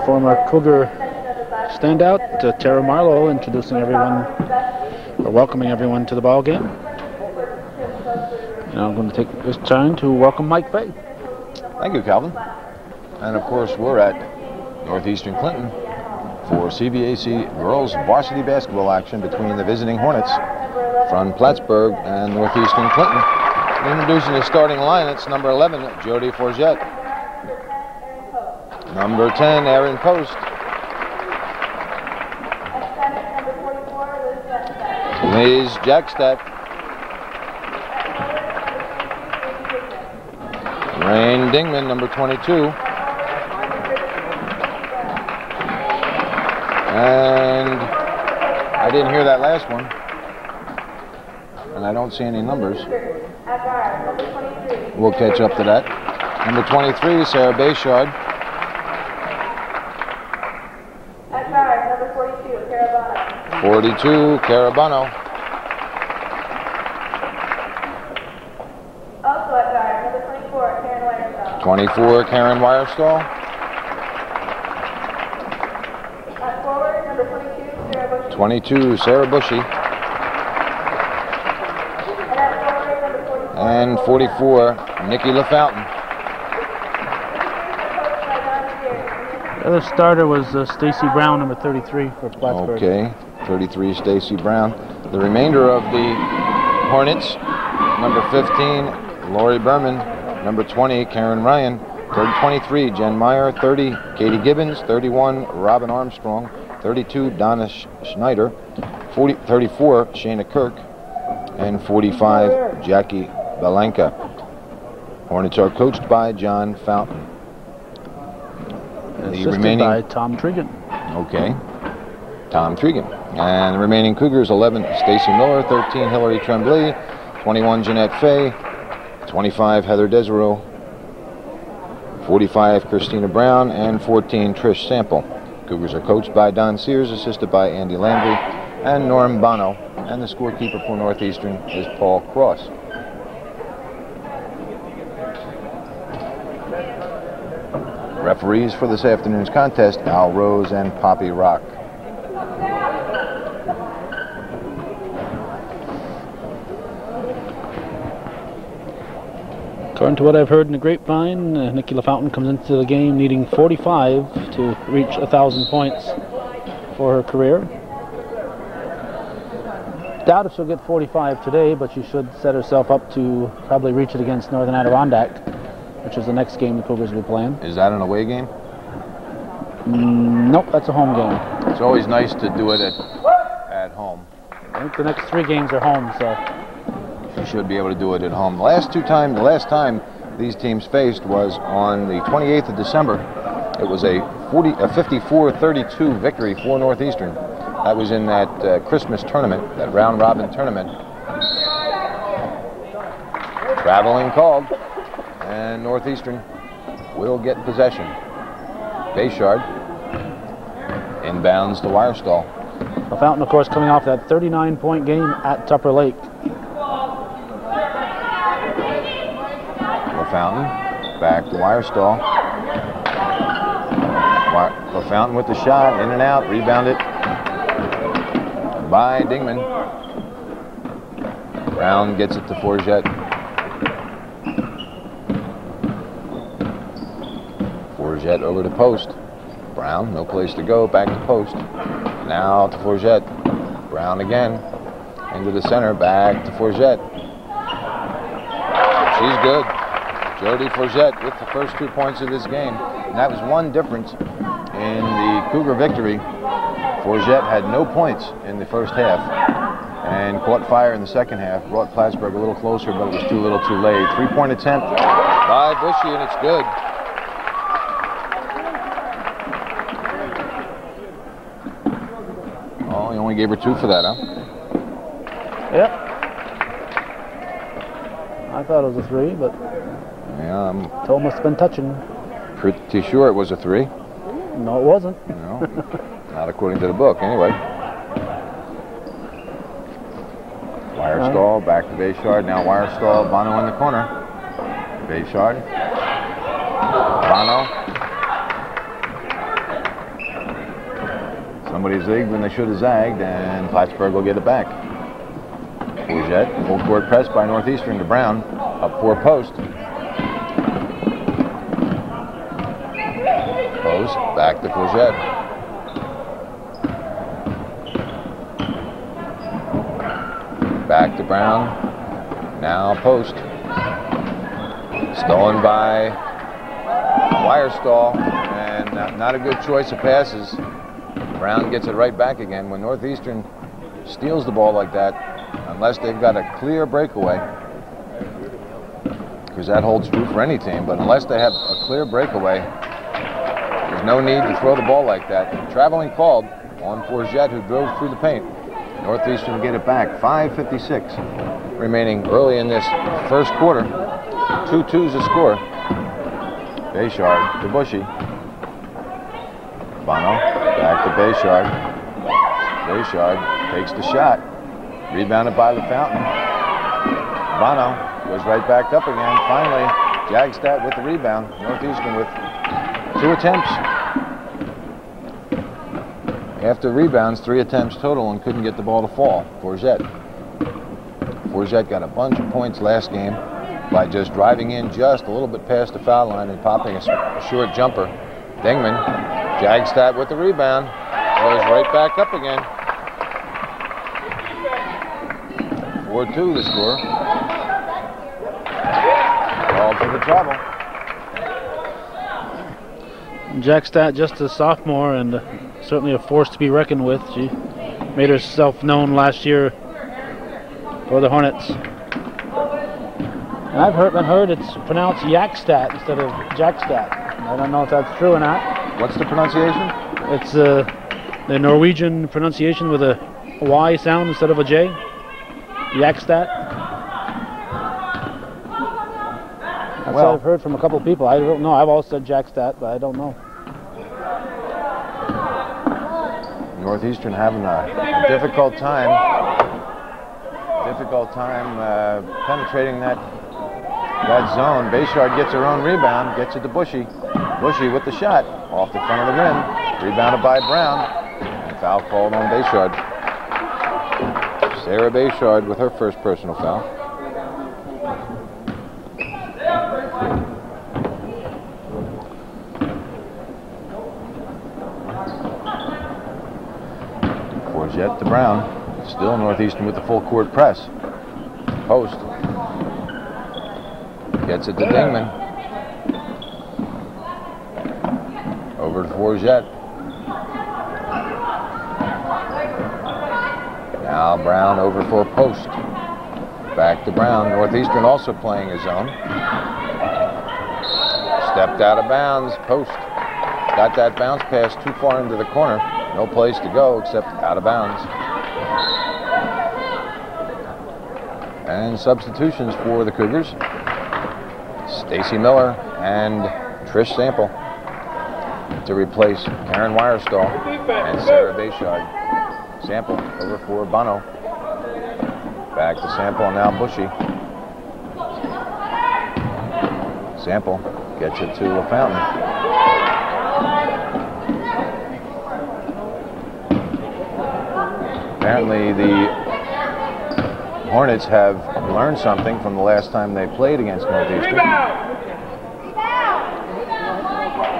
Former Cougar standout, Tara Marlowe, introducing everyone, or welcoming everyone to the ball game. Now I'm going to take this time to welcome Mike Bay. Thank you, Calvin. And of course, we're at Northeastern Clinton for CVAC girls varsity basketball action between the visiting Hornets from Plattsburgh and Northeastern Clinton. Introducing the starting lineups: number 11, Jody Forget; number 10, Erin Post; Liz Jackstadt; Rain Dingman, number 22; and I didn't hear that last one, and I don't see any numbers. We'll catch up to that. Number 23, Sarah Bayshard. At guard, number 42, Carabano. 42, Carabano. Also at guard, number 24, Karen Weierstall. 24, Karen Weierstall. At forward, number 22, Sarah Bushy. 22, Sarah Bushy. And 44, Nikki LaFountain. The other starter was Stacy Brown, number 33 for Plattsburgh. Okay, 33, Stacy Brown. The remainder of the Hornets: number 15, Lori Berman; number 20, Karen Ryan; 23, Jen Meyer; 30, Katie Gibbons; 31, Robin Armstrong; 32, Donna Schneider; 34, Shayna Kirk; and 45, Jackie Balanka. Hornets are coached by John Fountain. Assisted by Tom Trigan. Okay, Tom Trigan. And the remaining Cougars: 11, Stacy Miller; 13, Hillary Tremblay; 21, Jeanette Fay; 25, Heather Desereau; 45, Christina Brown; and 14, Trish Sample. Cougars are coached by Don Sears, assisted by Andy Landry and Norm Bono. And the scorekeeper for Northeastern is Paul Cross. Referees for this afternoon's contest: Al Rose and Poppy Rock. According to what I've heard in the grapevine, Nikki LaFountain comes into the game needing 45 to reach 1,000 points for her career. Doubt if she'll get 45 today, but she should set herself up to probably reach it against Northern Adirondack, which is the next game the Cougars will be playing. Is that an away game? Nope, that's a home game. It's always nice to do it at home. I think the next 3 games are home, so She should be able to do it at home. The last time these teams faced was on the 28th of December. It was a 54-32 victory for Northeastern. That was in that Christmas tournament, that round-robin tournament. Traveling called, and Northeastern will get possession. Bayshard inbounds to Weierstall. LaFountain, of course, coming off that 39-point game at Tupper Lake. LaFountain back to Weierstall. LaFountain with the shot, in and out, rebounded by Dingman. Brown gets it to Forget. Forget over to post. Brown, no place to go, back to post. Now to Forget. Brown again. Into the center, back to Forget. She's good. Jody Forget with the first 2 points of this game. And that was one difference in the Cougar victory. Forget had no points in the first half and caught fire in the second half. Brought Plattsburgh a little closer, but it was too little too late. 3-point attempt by Bushy, and it's good. Oh, he only gave her 2 for that, huh? Yep. I thought it was a 3, but yeah, I'm told must have been touching. pretty sure it was a 3. No, it wasn't. No, not according to the book, anyway. Weierstall back to Bayshard. Now Weierstall, Bono in the corner. Bayshard Bono. Somebody zigged when they should have zagged, and Plattsburgh will get it back. Courgette, full court press by Northeastern to Brown, up 4 post. Post, back to Courgette. Back to Brown, now post. Stolen by Wirestall, and not a good choice of passes. Brown gets it right back again. When Northeastern steals the ball like that, unless they've got a clear breakaway, because that holds true for any team, but unless they have a clear breakaway, there's no need to throw the ball like that. Traveling called on Courgette, who drove through the paint. Northeastern get it back. 5:56 remaining early in this first quarter. 2-2's the score. Bayshard to Bushy. Bono back to Bayshard. Bayshard takes the shot. Rebounded by LaFountain. Bono goes right back up again. Finally, Jagstad with the rebound. Northeastern with 2 attempts. After rebounds, 3 attempts total, and couldn't get the ball to fall. Courgette got a bunch of points last game by just driving in just a little bit past the foul line and popping a short jumper. Dingman, Jagstad with the rebound, goes right back up again. 4-2 the score. All for the travel. Jagstad, just a sophomore, and certainly a force to be reckoned with. She made herself known last year for the Hornets. And I've been heard it's pronounced Yakstad instead of Jackstad. I don't know if that's true or not. What's the pronunciation? It's the Norwegian pronunciation with a Y sound instead of a J. Yakstad. That's what I've heard from a couple of people. I don't know. I've always said Jackstad, but I don't know. Northeastern having a difficult time penetrating that zone. Bayshard gets her own rebound, gets it to Bushy. Bushy with the shot off the front of the rim, rebounded by Brown, and foul called on Bayshard. Sarah Bayshard with her first personal foul. Courgette to Brown. Still Northeastern with the full court press. Post. Gets it to Dingman. Over to Courgette. Now Brown over for a post. Back to Brown. Northeastern also playing his zone. Stepped out of bounds. Post. Got that bounce pass too far into the corner. No place to go except out of bounds. And substitutions for the Cougars. Stacy Miller and Trish Sample to replace Karen Wirestall and Sarah Bayshard. Sample over for Bono. Back to Sample, and now Bushy. Sample gets it to LaFountain. Apparently the Hornets have learned something from the last time they played against Northeastern.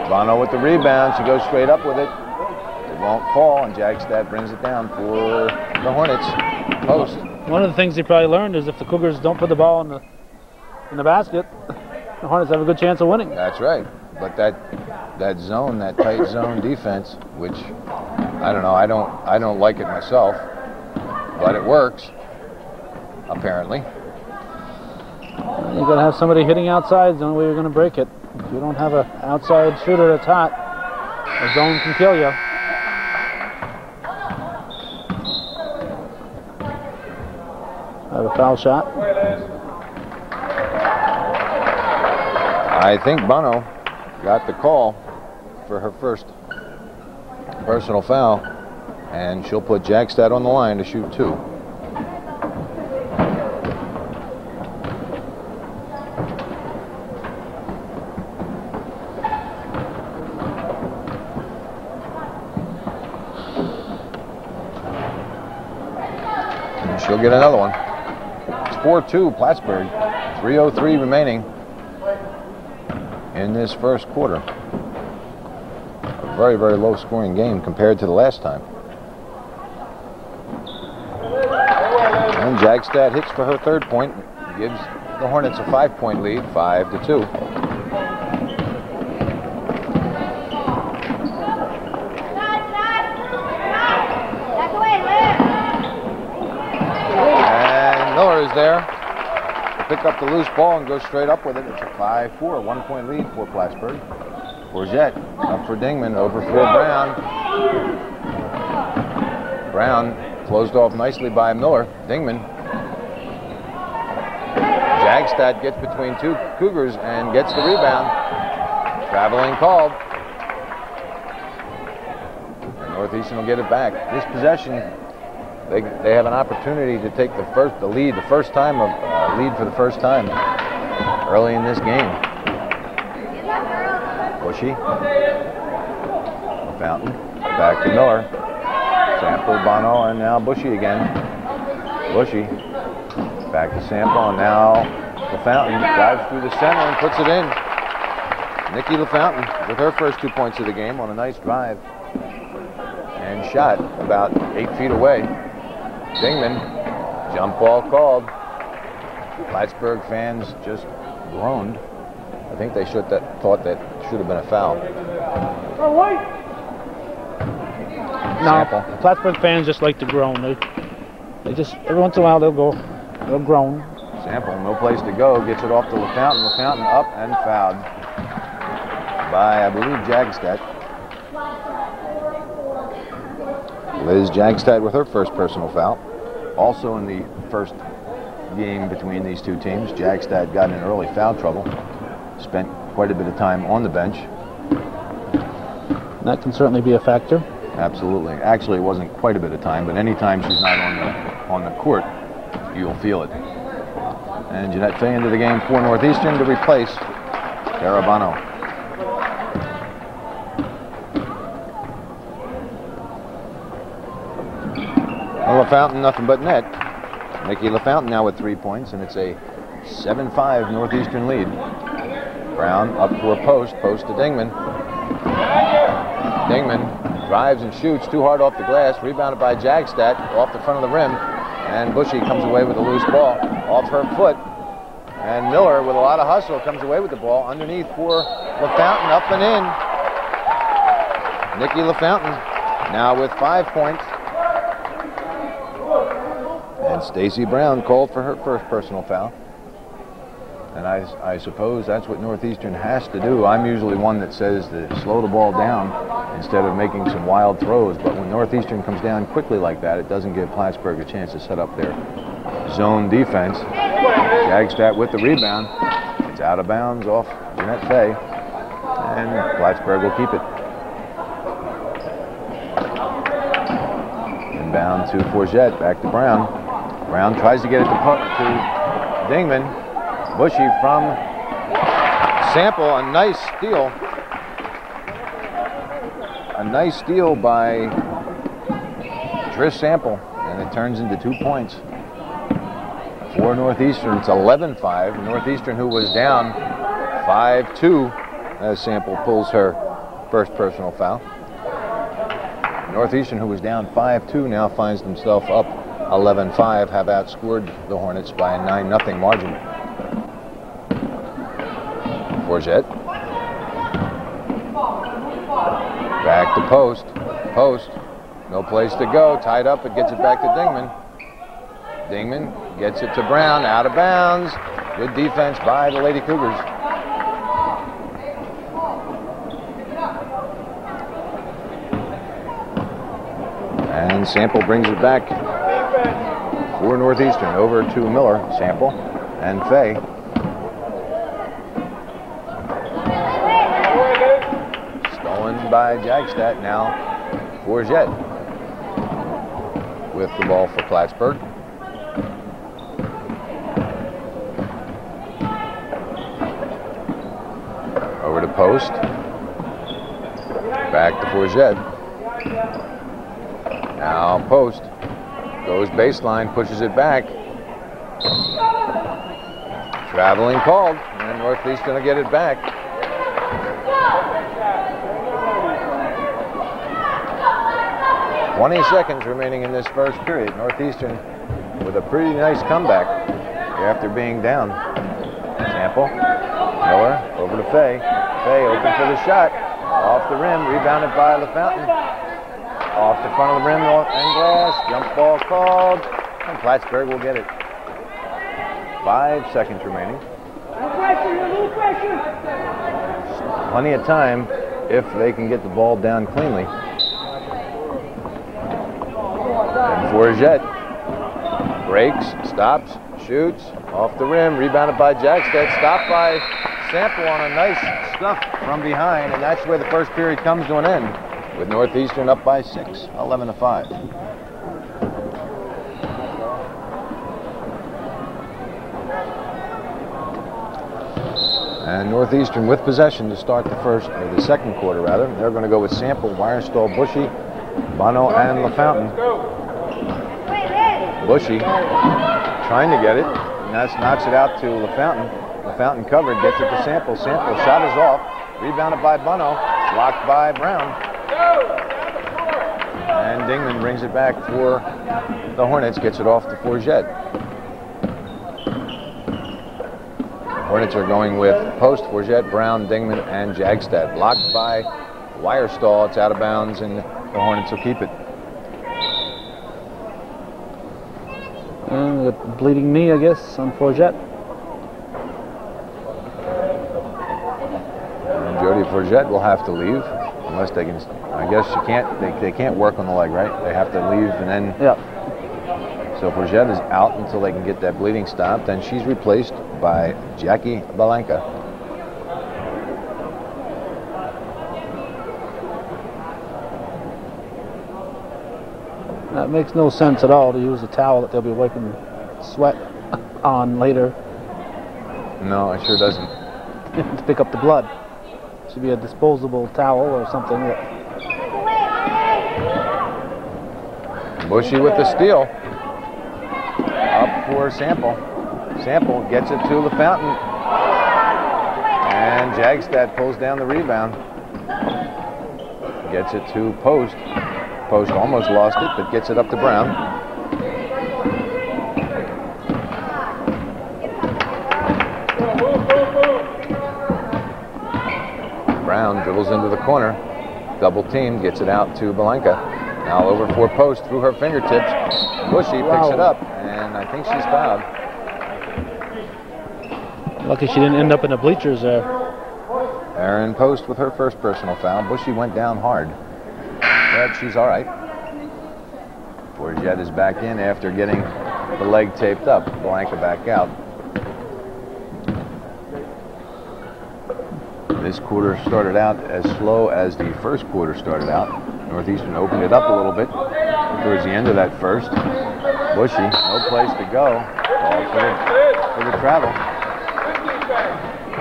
Bono with the rebound. She goes straight up with it. It won't fall, and Jagstad brings it down for the Hornets. Post. One of the things they probably learned is if the Cougars don't put the ball in the basket, the Hornets have a good chance of winning. That's right. But that zone, that tight zone defense, which I don't know, I don't like it myself, but it works. Apparently. You've got to have somebody hitting outside. The only way you're going to break it. If you don't have an outside shooter that's hot, a zone can kill you. I have a foul shot. I think Bono got the call for her first personal foul, and she'll put Jagstad on the line to shoot 2. she'll get another one. It's 4-2 Plattsburgh. 3:03 remaining in this first quarter. A very, very low scoring game compared to the last time. And Jagstad hits for her third point, gives the Hornets a 5-point lead, 5-2. And Miller is there to pick up the loose ball and go straight up with it. It's a 5-4, 1-point lead for Plattsburgh. Forget up for Dingman, over for Brown. Brown closed off nicely by Miller. Dingman. Jagstad gets between two Cougars and gets the rebound. Traveling called. And Northeastern will get it back. This possession, they have an opportunity to take the lead for the first time early in this game. Bushy. Fountain. Back to Miller. Sample, Bono, and now Bushy again. Bushy. Back to Sample, and now LaFountain drives through the center and puts it in. Nikki LaFountain with her first 2 points of the game on a nice drive. And shot about 8 feet away. Dingman, jump ball called. Plattsburgh fans just groaned. I think they thought that should have been a foul. No, Plattsburgh fans just like to groan. They just, every once in a while they'll groan. Sample, no place to go, gets it off to LaFountain. LaFountain up and fouled by, I believe, Jagstad. Liz Jagstad with her first personal foul. Also in the first game between these two teams, Jagstad got in early foul trouble. Spent quite a bit of time on the bench. That can certainly be a factor. Absolutely. Actually, it wasn't quite a bit of time, but anytime she's not on the court, you'll feel it. And Jeanette Fay into the game for Northeastern to replace Carabano. Well, LaFountain, nothing but net. Nikki LaFountain now with 3 points, and it's a 7-5 Northeastern lead. Brown up for a post to Dingman. Dingman drives and shoots too hard off the glass, rebounded by Jagstad off the front of the rim, and Bushy comes away with a loose ball off her foot. And Miller, with a lot of hustle, comes away with the ball underneath for LaFountain, up and in. Nikki LaFountain now with 5 points. And Stacy Brown called for her first personal foul. And I suppose that's what Northeastern has to do. I'm usually one that says to slow the ball down instead of making some wild throws. But when Northeastern comes down quickly like that, it doesn't give Plattsburgh a chance to set up their zone defense. Jagstad with the rebound. It's out of bounds off Jeanette Fay. And Plattsburgh will keep it. Inbound to Forget, back to Brown. Brown tries to get it to Dingman. Bushy from Sample, a nice steal. A nice steal by Trish Sample, and it turns into 2 points for Northeastern. It's 11-5. Northeastern, who was down 5-2, as Sample pulls her first personal foul. Northeastern, who was down 5-2, now finds themselves up 11-5, have outscored the Hornets by a 9-0 margin. Forget. Back to post. Post. No place to go. Tied up. It gets it back to Dingman. Dingman gets it to Brown. Out of bounds. Good defense by the Lady Cougars. And Sample brings it back for Northeastern. Over to Miller. Sample and Fay. By Jagstad, now Forget with the ball for Plattsburgh. Over to post. Back to Forget. Now post. Goes baseline, pushes it back. Traveling called, and Northeastern will get it back. "20 seconds remaining in this first period. Northeastern with a pretty nice comeback after being down. Sample, Miller, over to Fay. Fay open for the shot. Off the rim, rebounded by LaFountain. Off the front of the rim and glass. Jump ball called, and Plattsburgh will get it. 5 seconds remaining. Plenty of time if they can get the ball down cleanly. And Forget breaks, stops, shoots, off the rim, rebounded by Jagstead, stopped by Sample on a nice stuff from behind, and that's where the first period comes to an end, with Northeastern up by 6, 11-5. And Northeastern with possession to start the second quarter rather. They're going to go with Sample, Wirestall, Bushy, Bono, and LaFountain. Bushy trying to get it, and that knocks it out to LaFountain. LaFountain covered, gets it to Sample. Sample shot is off, rebounded by Bono, blocked by Brown. And Dingman brings it back for the Hornets, gets it off to Forget. Hornets are going with post, Forget, Brown, Dingman, and Jagstad. Blocked by Wirestall. It's out of bounds, and the Hornets will keep it. The bleeding knee, I guess, on Forget. And Jody Forget will have to leave, unless they can. I guess you can't. They can't work on the leg, right? They have to leave, and then. Yeah. So Forget is out until they can get that bleeding stopped, and she's replaced by Jackie Balanka. That makes no sense at all to use a towel that they'll be wiping sweat on later. No, it sure doesn't. To pick up the blood. Should be a disposable towel or something. Bushy with the steal. Up for Sample. Sample gets it to LaFountain. And Jagstad pulls down the rebound. Gets it to Post. Post almost lost it, but gets it up to Brown. Brown dribbles into the corner. Double team, gets it out to Balanka. Now over for Post through her fingertips. Bushy picks it up, and I think she's fouled. Lucky she didn't end up in the bleachers there. Aaron Post with her first personal foul. Bushy went down hard, but she's all right. Forget is back in after getting the leg taped up. Balanka back out. This quarter started out as slow as the first quarter started out. Northeastern opened it up a little bit towards the end of that first. Bushy, no place to go. All for the travel.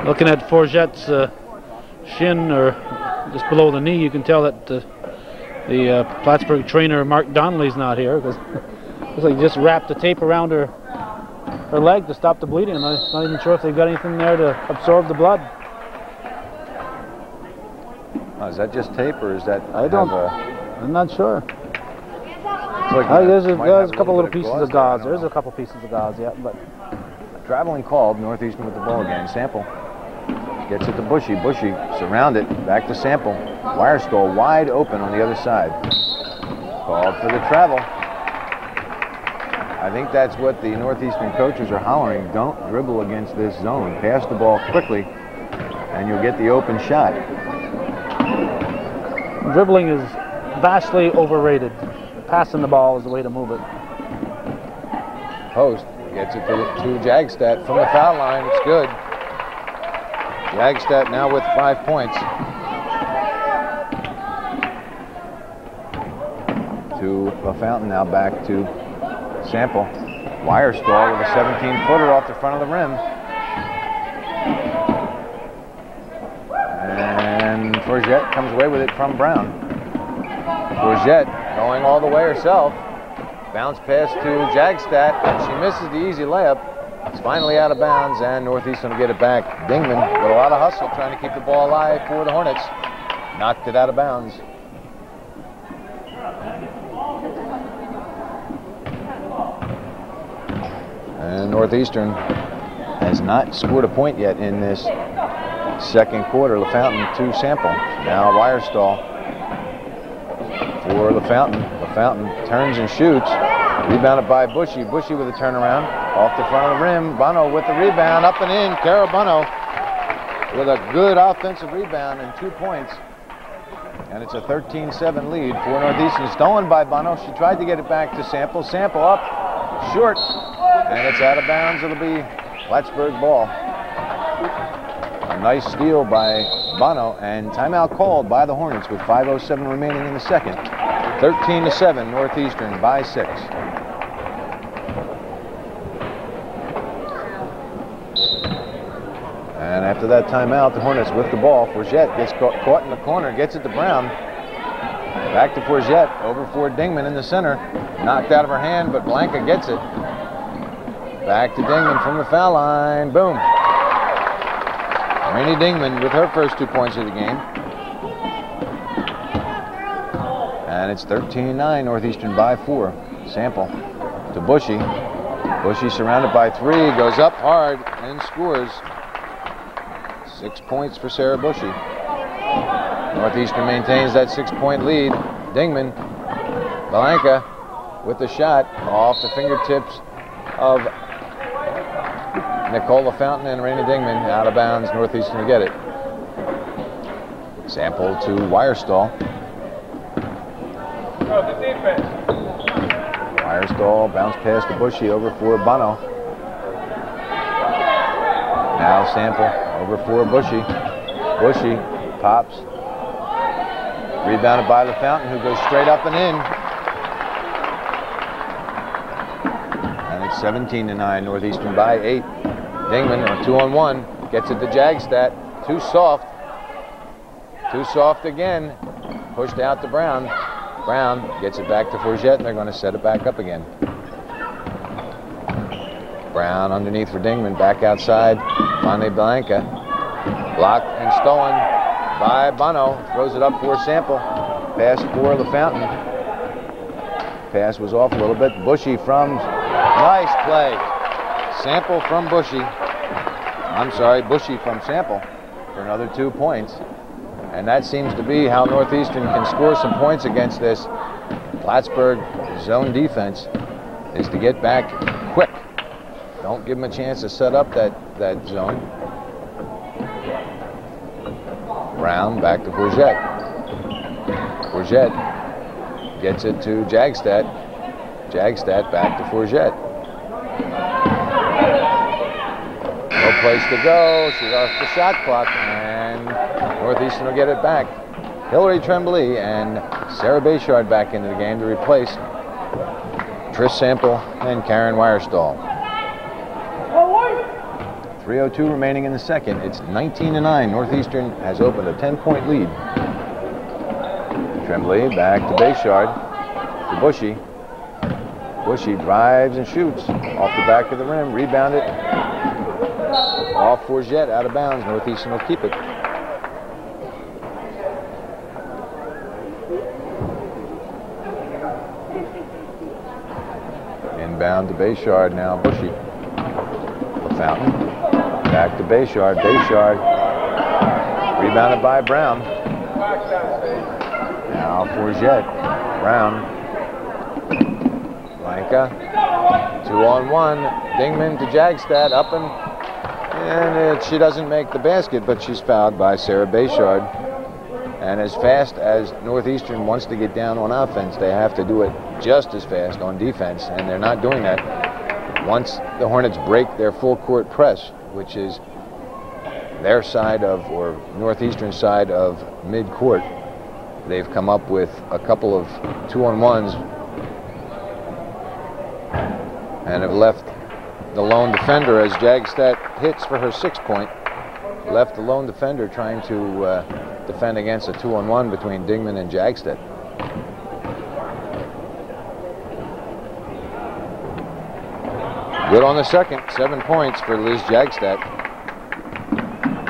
Looking at Forget's shin, or just below the knee, you can tell that the Plattsburgh trainer Mark Donnelly's not here, because looks like he just wrapped the tape around her leg to stop the bleeding. I'm not even sure if they've got anything there to absorb the blood. Oh, is that just tape, or is that? I'm not sure. Like There's a couple little pieces of gauze. There's a couple pieces of gauze, yeah. But traveling called. Northeastern with the ball again. Sample gets it to Bushy. Bushy surrounded. Back to Sample. Wirestall wide open on the other side. Called for the travel. I think that's what the Northeastern coaches are hollering. Don't dribble against this zone. Pass the ball quickly, and you'll get the open shot. Dribbling is vastly overrated. Passing the ball is the way to move it. Post gets it to Jagstad from the foul line. It's good. Jagstad now with 5 points. To LaFountain, now back to Sample. Wirestall with a 17-footer off the front of the rim. And Forget comes away with it from Brown. Forget going all the way herself. Bounce pass to Jagstad, and she misses the easy layup. It's finally out of bounds, and Northeastern will get it back. Dingman with a lot of hustle, trying to keep the ball alive for the Hornets. Knocked it out of bounds. And Northeastern has not scored a point yet in this second quarter. LaFountain to Sample. Now Wirestall for LaFountain. LaFountain turns and shoots. Rebounded by Bushy. Bushy with a turnaround. Off the front of the rim. Bono with the rebound. Up and in. Cara Bono with a good offensive rebound and 2 points. And it's a 13-7 lead for Northeastern. Stolen by Bono. She tried to get it back to Sample. Sample up. Short. And it's out of bounds. It'll be Plattsburgh ball. A nice steal by Bono, and timeout called by the Hornets with 5:07 remaining in the second. 13-7, Northeastern by 6. And after that timeout, the Hornets with the ball. Forget gets caught in the corner, gets it to Brown. Back to Forget, over for Dingman in the center. Knocked out of her hand, but Blanca gets it. Back to Dingman from the foul line. Boom. Rainey Dingman with her first 2 points of the game. And it's 13-9, Northeastern by 4. Sample to Bushy. Bushy surrounded by 3, goes up hard and scores. 6 points for Sarah Bushy. Northeastern maintains that 6-point lead. Dingman, Blanca with the shot off the fingertips of Nicola Fountain and Raina Dingman. Out of bounds. Northeastern to get it. Sample to Wirestall. Wirestall, bounce pass to Bushy, over for Bono. Now Sample, over for Bushy. Bushy pops. Rebounded by LaFountain, who goes straight up and in. And it's 17-9, Northeastern by 8. Dingman on 2-on-1, gets it to Jagstad. Too soft. Too soft again. Pushed out to Brown. Brown gets it back to Forget, and they're going to set it back up again. Brown underneath for Dingman, back outside. Finally Blanca. Blocked and stolen by Bono. Throws it up for Sample. Pass for LaFountain. Pass was off a little bit. Bushy from, nice play. Sample from Bushy. I'm sorry, Bushy from Sample for another 2 points. And that seems to be how Northeastern can score some points against this Plattsburgh zone defense, is to get back quick. Don't give them a chance to set up that zone. Brown back to Forget. Forget gets it to Jagstad. Jagstad back to Forget. No place to go. She's off the shot clock, and Northeastern will get it back. Hillary Tremblay and Sarah Bayshard back into the game to replace Trish Sample and Karen Wirestall. 3:02 remaining in the second. It's 19-9. Northeastern has opened a 10-point lead. Tremblay back to Bayshard. To Bushy. Bushy drives and shoots off the back of the rim. Rebounded. Off Forget, out of bounds. Northeastern will keep it. Inbound to Bayshard now. Bushy. LaFountain. Back to Bayshard. Bayshard. Rebounded by Brown. Now Forget. Brown. Blanca. 2-on-1. Dingman to Jagstad. Up and she doesn't make the basket, but she's fouled by Sarah Bayshard. And as fast as Northeastern wants to get down on offense, they have to do it just as fast on defense, and they're not doing that. Once the Hornets break their full court press, which is their side of, or Northeastern side of mid-court, they've come up with a couple of 2-on-1s and have left the lone defender, as Jagstad hits for her 6-point, left the lone defender trying to defend against a 2-on-1 between Dingman and Jagstad. Good on the second. 7 points for Liz Jagstad.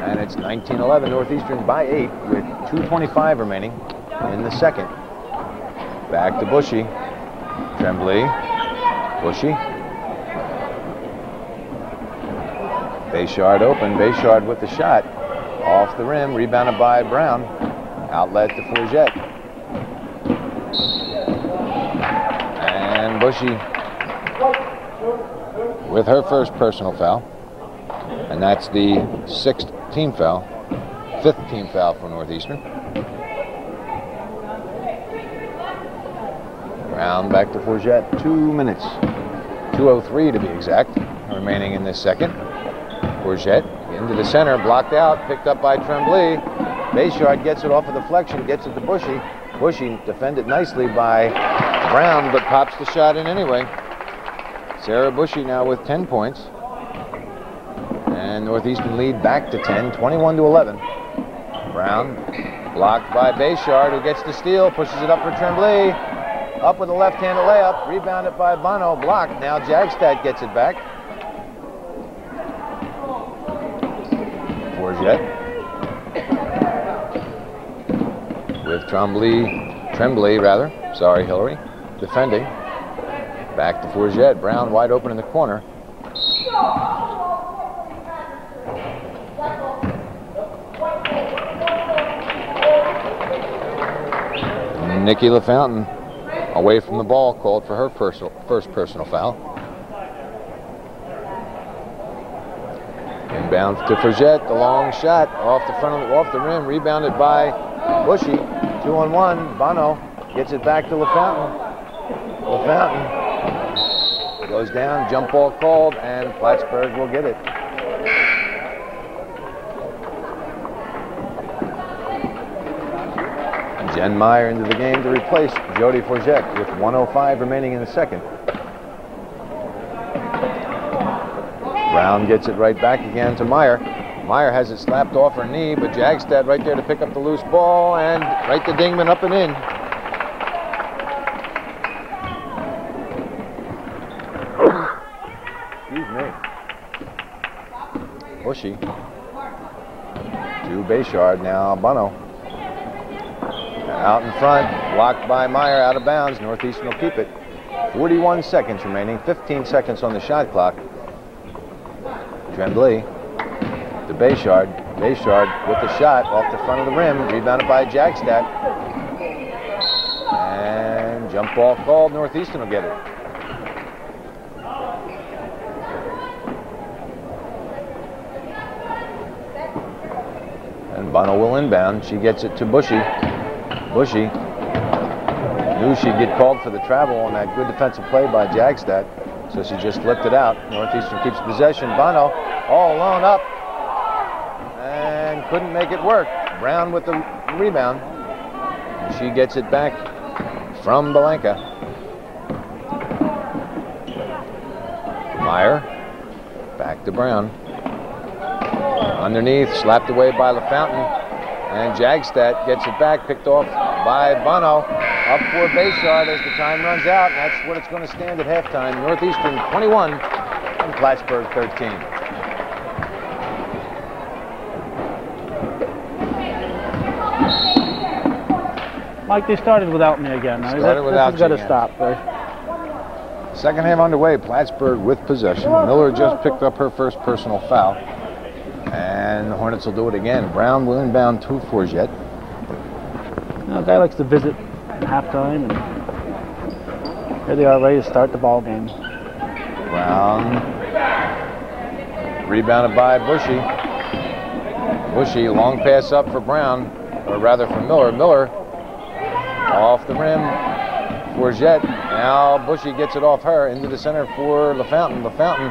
And it's 19-11 Northeastern by 8 with 2:25 remaining in the second. Back to Bushy. Tremblay. Bushy. Bayshard open. Bayshard with the shot. Off the rim. Rebounded by Brown. Outlet to Forget. And Bushy with her first personal foul. And that's the 6th team foul. 5th team foul for Northeastern. Brown back to Forget. 2 minutes. 2:03 to be exact. Remaining in this second. Forget into the center. Blocked out. Picked up by Tremblay. Bayshard gets it off a deflection. Gets it to Bushy. Bushy defended nicely by Brown, but pops the shot in anyway. Sarah Bushy now with 10 points. And Northeastern lead back to 10, 21-11. Brown blocked by Bayshard, who gets the steal, pushes it up for Tremblay. Up with a left-handed layup, rebounded by Bono, blocked. Now Jagstad gets it back. Forget. With Tremblay, sorry, Hillary, defending. Back to Forget. Brown wide open in the corner. Nikki LaFountain away from the ball, called for her first personal foul. Inbound to Forget, the long shot off the rim, rebounded by Bushy. 2-on-1. Bono gets it back to LaFountain. LaFountain goes down, jump ball called, and Plattsburgh will get it. Jen Meyer into the game to replace Jody Forget with 1:05 remaining in the second. Brown gets it right back again to Meyer. Meyer has it slapped off her knee, but Jagstad right there to pick up the loose ball, and right to Dingman up and in. Excuse me. Bushy to Bayshard, now Bono. Out in front, blocked by Meyer, out of bounds. Northeastern will keep it. 41 seconds remaining, 15 seconds on the shot clock. Tremblay to Bayshard. Bayshard with the shot off the front of the rim, rebounded by Jagstad. And jump ball called. Northeastern will get it. And Bono will inbound. She gets it to Bushy. Bushy knew she'd get called for the travel on that good defensive play by Jagstad, so she just flipped it out. Northeastern keeps possession. Bono all alone up and couldn't make it work. Brown with the rebound. She gets it back from Belenka. Meyer back to Brown. Underneath, slapped away by LaFountain. And Jagstad gets it back, picked off by Bono. Up for Bayshard as the time runs out. And that's what it's going to stand at halftime. Northeastern 21 and Plattsburgh 13. Mike, they started without me again. This has got to stop, right? Second half underway. Plattsburgh with possession. Miller just picked up her first personal foul. And the Hornets will do it again. Brown will inbound to Forget. A guy likes to visit at halftime, and here they are ready to start the ball game. Brown rebounded by Bushy. Bushy, long pass up for Brown, or rather for Miller. Miller off the rim. Forget. Now Bushy gets it off her into the center for LaFountain. LaFountain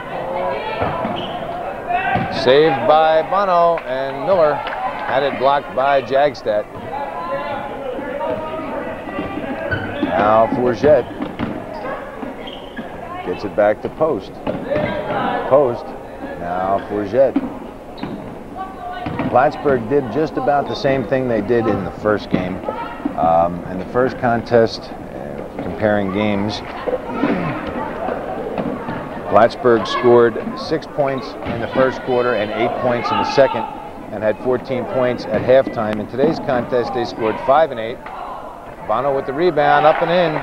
saved by Bono, and Miller had it blocked by Jagstad. Now Forget gets it back to Post. Post. Now Forget. Plattsburgh did just about the same thing they did in the first game. In the first contest, comparing games, Plattsburgh scored 6 points in the first quarter and 8 points in the second, and had 14 points at halftime. In today's contest, they scored 5 and 8. Bono with the rebound, up and in.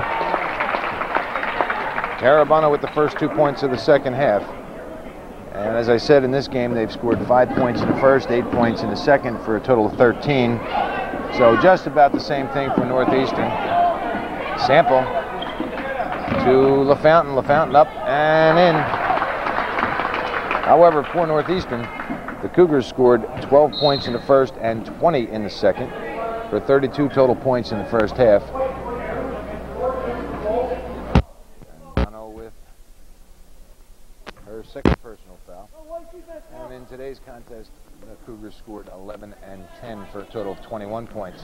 Tara Bono with the first 2 points of the second half. And as I said, in this game, they've scored 5 points in the first, 8 points in the second, for a total of 13. So just about the same thing for Northeastern. Sample to LaFountain. LaFountain up and in. However, for Northeastern, the Cougars scored 12 points in the first and 20 in the second, for 32 total points in the first half. Bono with her second personal foul. And in today's contest, the Cougars scored 11 and 10 for a total of 21 points.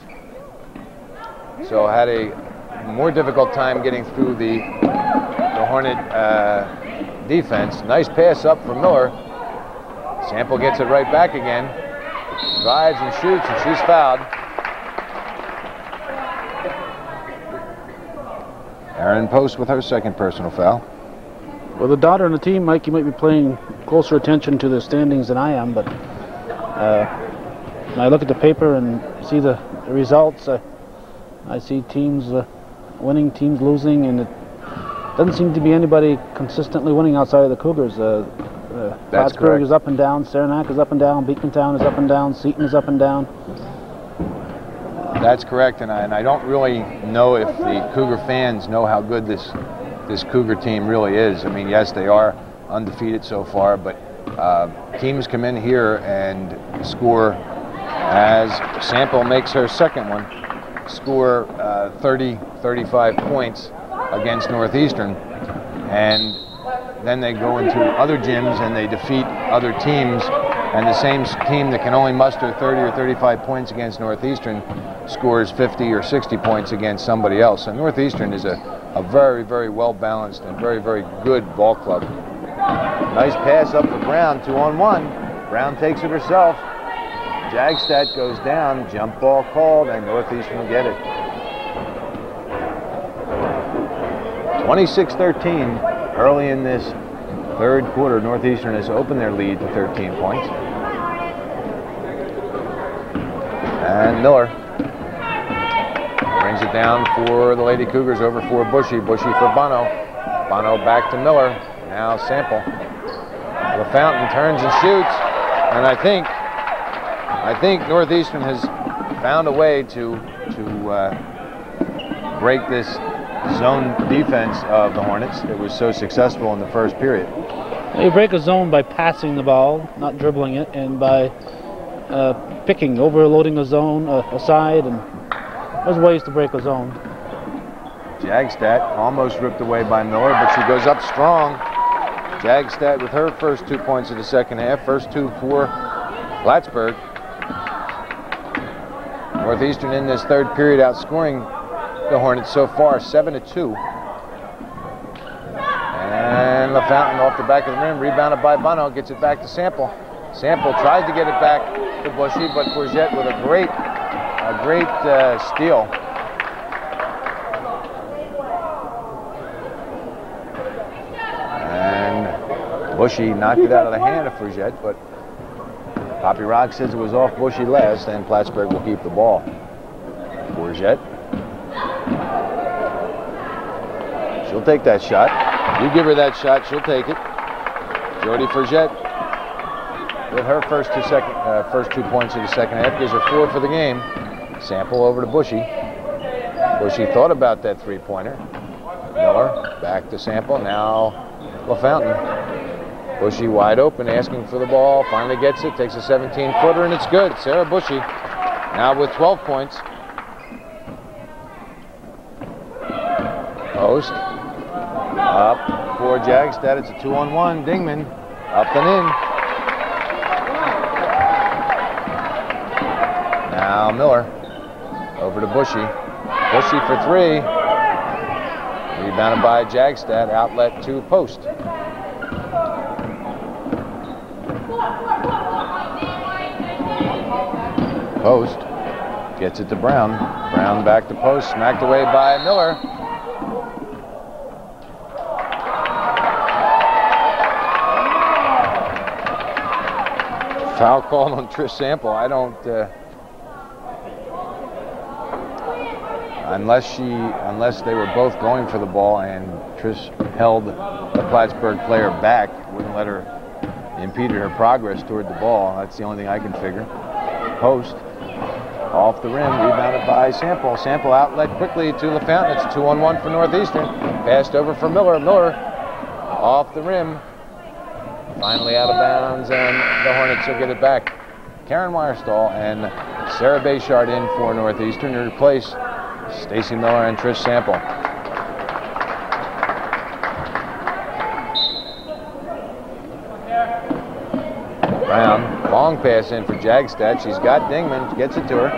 So had a more difficult time getting through the Hornet defense. Nice pass up for Miller. Sample gets it right back again. Drives and shoots, and she's fouled. Erin Post with her second personal foul. Well, the daughter on the team, Mike, you might be paying closer attention to the standings than I am, but when I look at the paper and see the results, I see teams winning, teams losing, and it doesn't seem to be anybody consistently winning outside of the Cougars. Plattsburgh is up and down, Saranac is up and down, Beacontown is up and down, Seton is up and down. That's correct, and I don't really know if the Cougar fans know how good this Cougar team really is. I mean, yes, they are undefeated so far, but teams come in here and score, as Sample makes her second one, score 35 points against Northeastern, and then they go into other gyms and they defeat other teams, and the same team that can only muster 30 or 35 points against Northeastern scores 50 or 60 points against somebody else. And Northeastern is a very, very well-balanced and very, very good ball club. Nice pass up for Brown, 2-on-1. Brown takes it herself. Jagstad goes down, jump ball called, and Northeastern will get it. 26-13. Early in this third quarter, Northeastern has opened their lead to 13 points. And Miller brings it down for the Lady Cougars, over for Bushy. Bushy for Bono. Bono back to Miller. Now Sample. LaFountain turns and shoots. And I think Northeastern has found a way to break this zone defense of the Hornets that was so successful in the first period. You break a zone by passing the ball, not dribbling it, and by picking, overloading a zone aside, and there's ways to break a zone. Jagstad almost ripped away by Miller, but she goes up strong. Jagstad with her first 2 points of the second half, first two for Plattsburgh. Northeastern in this third period outscoring the Hornets so far, 7-2. And LaFountain off the back of the rim, rebounded by Bono, gets it back to Sample. Sample tries to get it back to Bushy, but Fourgette with a great steal. And Bushy knocked it out of the hand of Fourgette, but Poppy Rock says it was off Bushy last, and Plattsburgh will keep the ball. Fourgette. She'll take that shot. You give her that shot, she'll take it. Jody Fourgette with her first 2 points of the second half, gives her 4 for the game. Sample over to Bushy. Bushy thought about that three-pointer. Miller back to Sample. Now LaFountain. Bushy wide open, asking for the ball. Finally gets it. Takes a 17-footer, and it's good. Sarah Bushy now with 12 points. Post. Up for Jagstad. It's a 2-on-1. Dingman up and in. Now Miller over to Bushy. Bushy for 3. Rebounded by Jagstad. Outlet to Post. Post gets it to Brown. Brown back to Post. Smacked away by Miller. Foul called on Trish Sample. I don't, unless they were both going for the ball and Trish held the Plattsburgh player back, wouldn't let her, impeded her progress toward the ball. That's the only thing I can figure. Post, off the rim, rebounded by Sample. Sample outlet quickly to LaFountain. It's 2-on-1 for Northeastern. Passed over for Miller. Miller off the rim. Finally out of bounds, and the Hornets will get it back. Karen Weierstall and Sarah Bayshard in for Northeastern to replace Stacy Miller and Trish Sample. Brown, long pass in for Jagstad. She's got Dingman, gets it to her.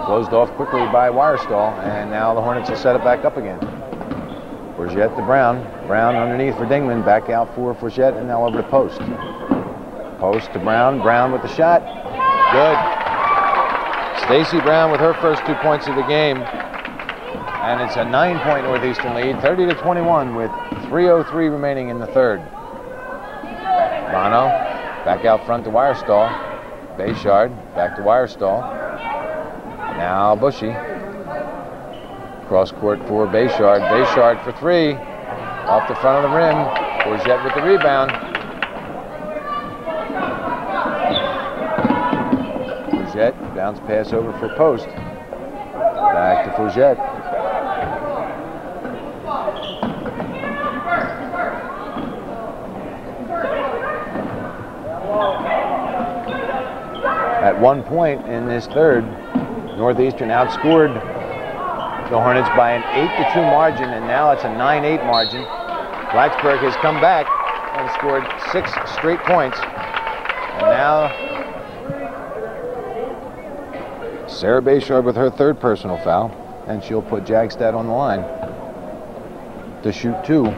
Closed off quickly by Weierstall, and now the Hornets will set it back up again. Forget to Brown. Brown underneath for Dingman. Back out for Forget, and now over to Post. Post to Brown. Brown with the shot. Good. Stacey Brown with her first 2 points of the game. And it's a 9-point Northeastern lead, 30-21 with 3:03 remaining in the third. Bono back out front to Weierstall. Bayshard back to Weierstall. Now Bushy. Cross court for Bayshard. Bayshard for three. Off the front of the rim. Forget with the rebound. Forget. Bounce pass over for Post. Back to Forget. At one point in this third, Northeastern outscored the Hornets by an 8-2 margin, and now it's a 9-8 margin. Plattsburgh has come back and scored 6 straight points. And now Sarah Bayshard with her third personal foul, and she'll put Jagstad on the line to shoot 2.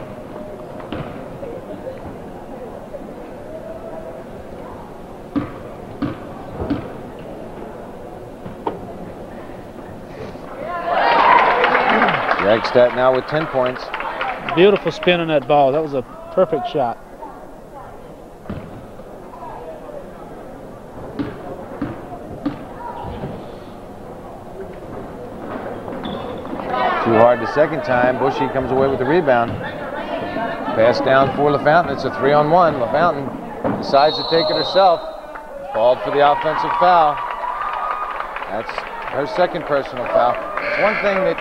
Jagstad now with 10 points. Beautiful spin on that ball. That was a perfect shot. Too hard the second time. Bushy comes away with the rebound. Pass down for LaFountain. It's a 3-on-1. LaFountain decides to take it herself. Called for the offensive foul. That's her second personal foul. It's one thing that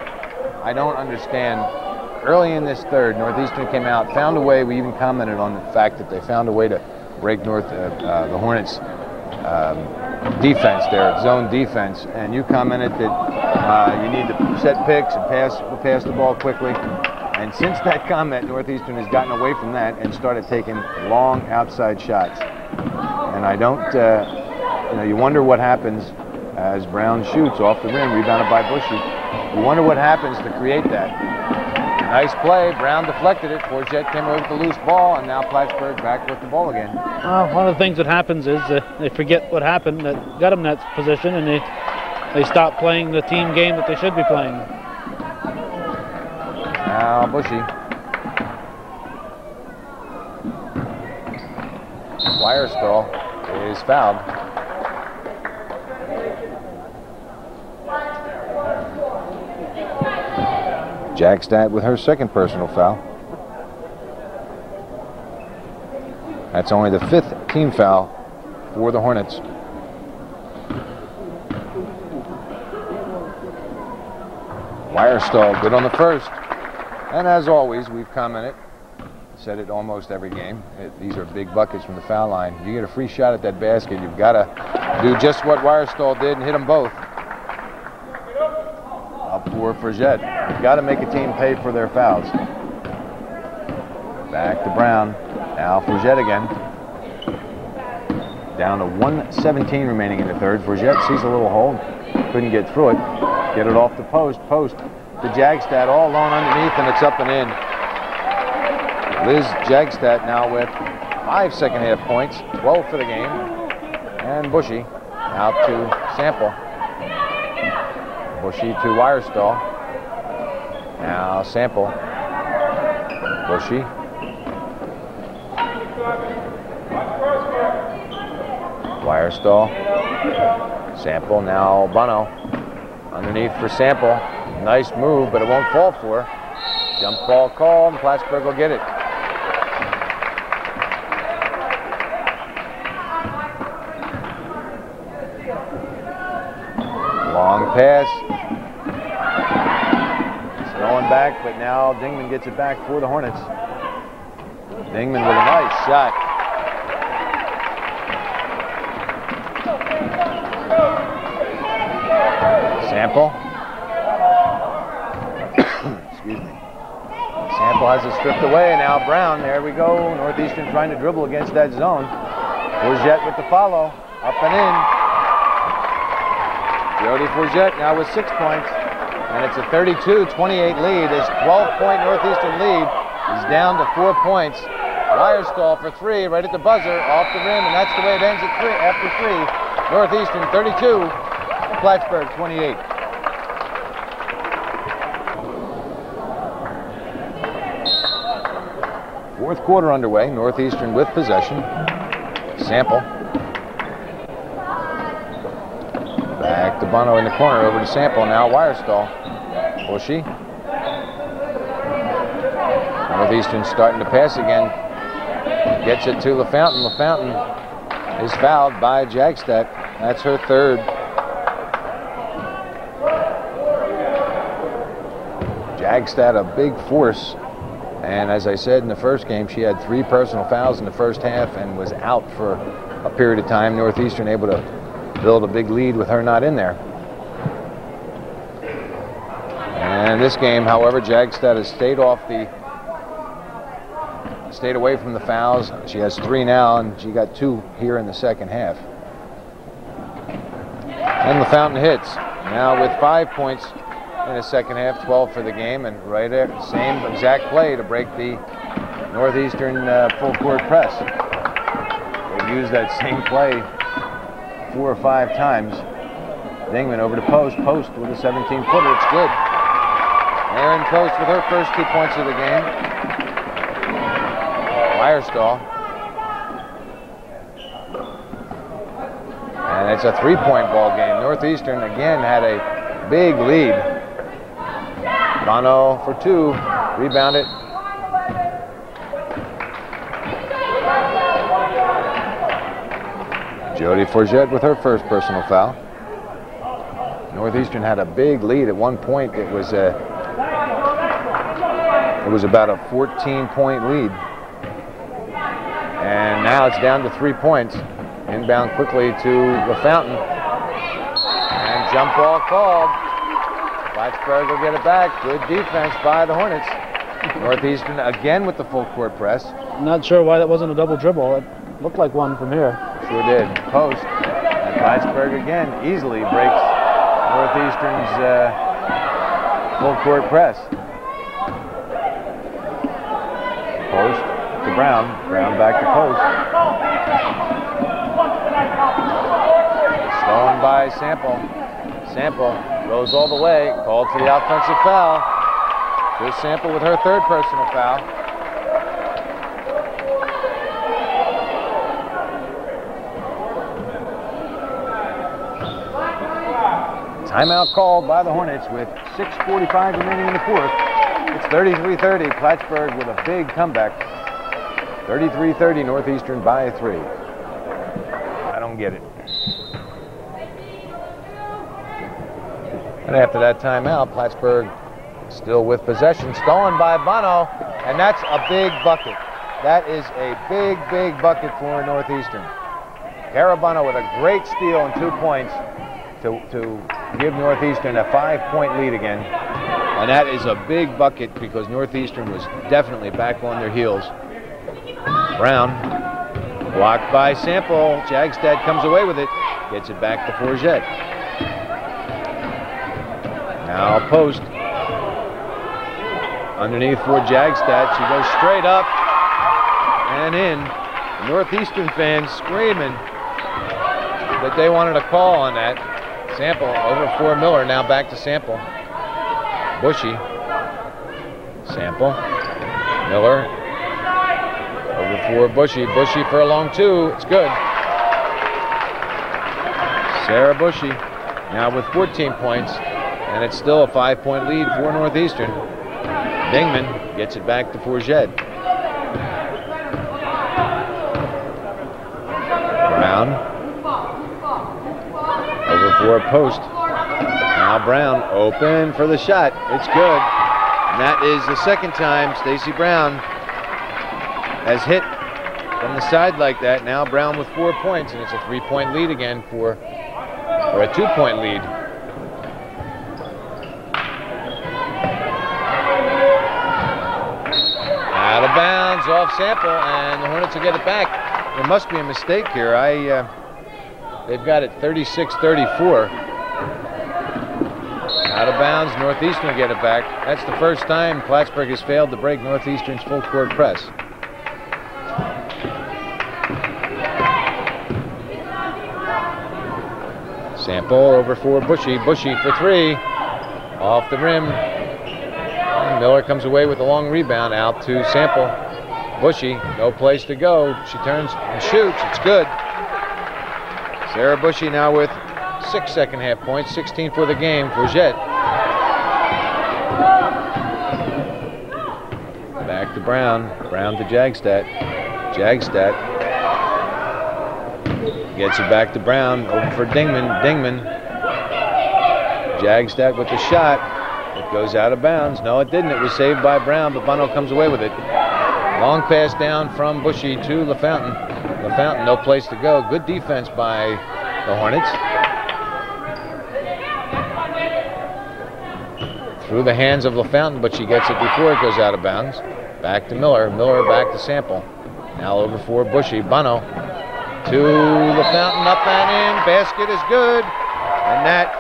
I don't understand. Early in this third, Northeastern came out, found a way. We even commented on the fact that they found a way to break the Hornets' defense, their zone defense. And you commented that you need to set picks and pass the ball quickly. And since that comment, Northeastern has gotten away from that and started taking long outside shots. And I don't, you wonder what happens as Brown shoots off the rim, rebounded by Bushy. You wonder what happens to create that. Nice play. Brown deflected it. Forget came over with the loose ball, and now Plattsburgh back with the ball again. Well, one of the things that happens is they forget what happened that got them in that position, and they stop playing the team game that they should be playing. Now Bushy. Weierstall is fouled. Jagstad with her second personal foul. That's only the 5th team foul for the Hornets. Weierstall good on the first. And as always, we've commented, said it almost every game, these are big buckets from the foul line. If you get a free shot at that basket, you've got to do just what Weierstall did and hit them both. Up for Forget. You've got to make a team pay for their fouls. Back to Brown. Now Forget again. Down to 1:17 remaining in the third. Forget sees a little hole. Couldn't get through it. Get it off the post. Post to Jagstad. All alone underneath, and it's up and in. Liz Jagstad now with 5 second-half points. 12 for the game. And Bushy out to Sample. Bushy to Weierstall. Now Sample. Bushy. Wire stall. Sample, now Bono. Underneath for Sample. Nice move, but it won't fall for her. Jump ball call, and Plattsburgh will get it. Long pass. It's going back, but now Dingman gets it back for the Hornets. Dingman with a nice shot. Sample. Excuse me. Sample has it stripped away. Now Brown. There we go. Northeastern trying to dribble against that zone. Fourget with the follow. Up and in. Jody Fourget now with 6 points. And it's a 32-28 lead. His 12-point Northeastern lead is down to 4 points. Wire stall for three right at the buzzer. Off the rim. And that's the way it ends at three, after three. Northeastern 32. Plattsburgh 28. Fourth quarter underway. Northeastern with possession. Sample. Back to Bono in the corner. Over to Sample. Now wire stall. Bushy. Northeastern starting to pass again. Gets it to LaFountain. LaFountain is fouled by Jagstad. That's her third. Jagstad a big force, and as I said in the first game, she had 3 personal fouls in the first half and was out for a period of time. Northeastern able to build a big lead with her not in there. And this game, however, Jagstad has stayed away from the fouls. She has 3 now, and she got 2 here in the second half. And LaFountain hits now with 5 points in the second half, 12 for the game, and right there, same exact play to break the Northeastern full court press. They've used that same play 4 or 5 times. Dingman over to Post. Post with a 17-footer. It's good. Aaron Post with her first 2 points of the game. Wire stall. And it's a 3-point ball game. Northeastern again had a big lead. Bono for 2, rebounded. Jody Fourget with her first personal foul. Northeastern had a big lead at one point. It was about a 14-point lead. And now it's down to 3 points. Inbound quickly to LaFountain. And jump ball called. Plattsburgh will get it back. Good defense by the Hornets. Northeastern again with the full court press. Not sure why that wasn't a double dribble. It looked like one from here. Sure did. Post. And Plattsburgh again easily breaks Northeastern's full court press. Post to Brown. Brown back to Post. Stolen by Sample. Sample goes all the way, called for the offensive foul. Here's Sample with her third personal foul. Timeout called by the Hornets with 6:45 remaining in the fourth. It's 33-30, Plattsburgh with a big comeback. 33-30, Northeastern by 3. I don't get it. And after that timeout, Plattsburgh still with possession, stolen by Bono, and that's a big bucket. That is a big, big bucket for Northeastern. Bono with a great steal and 2 points to give Northeastern a 5-point lead again. And that is a big bucket because Northeastern was definitely back on their heels. Brown, blocked by Sample. Jagstad comes away with it, gets it back to Fourget. Now Post. Underneath for Jagstad. She goes straight up and in. Northeastern fans screaming that they wanted a call on that. Sample over for Miller. Now back to Sample. Bushy. Sample. Miller. Over for Bushy. Bushy for a long 2. It's good. Sarah Bushy now with 14 points, and it's still a 5-point lead for Northeastern. Dingman gets it back to Forget. Brown over for a post. Now Brown open for the shot. It's good. And that is the second time Stacy Brown has hit from the side like that. Now Brown with 4 points, and it's a 3-point lead again or a 2-point lead. Out of bounds, off Sample, and the Hornets will get it back. There must be a mistake here. They've got it 36-34. Out of bounds, Northeastern will get it back. That's the first time Plattsburgh has failed to break Northeastern's full court press. Sample over for Bushy. Bushy for 3. Off the rim. Miller comes away with a long rebound out to Sample. Bushy, no place to go. She turns and shoots. It's good. Sarah Bushy now with 6 second-half points, 16 for the game for Jet. Back to Brown. Brown to Jagstad. Jagstad gets it back to Brown. Over for Dingman. Dingman. Jagstad with the shot. It goes out of bounds. No, it didn't. It was saved by Brown, but Bono comes away with it. Long pass down from Bushy to LaFountain. LaFountain, no place to go. Good defense by the Hornets. Through the hands of LaFountain, but she gets it before it goes out of bounds. Back to Miller. Miller back to Sample. Now over for Bushy. Bono to LaFountain, up and in. Basket is good. And that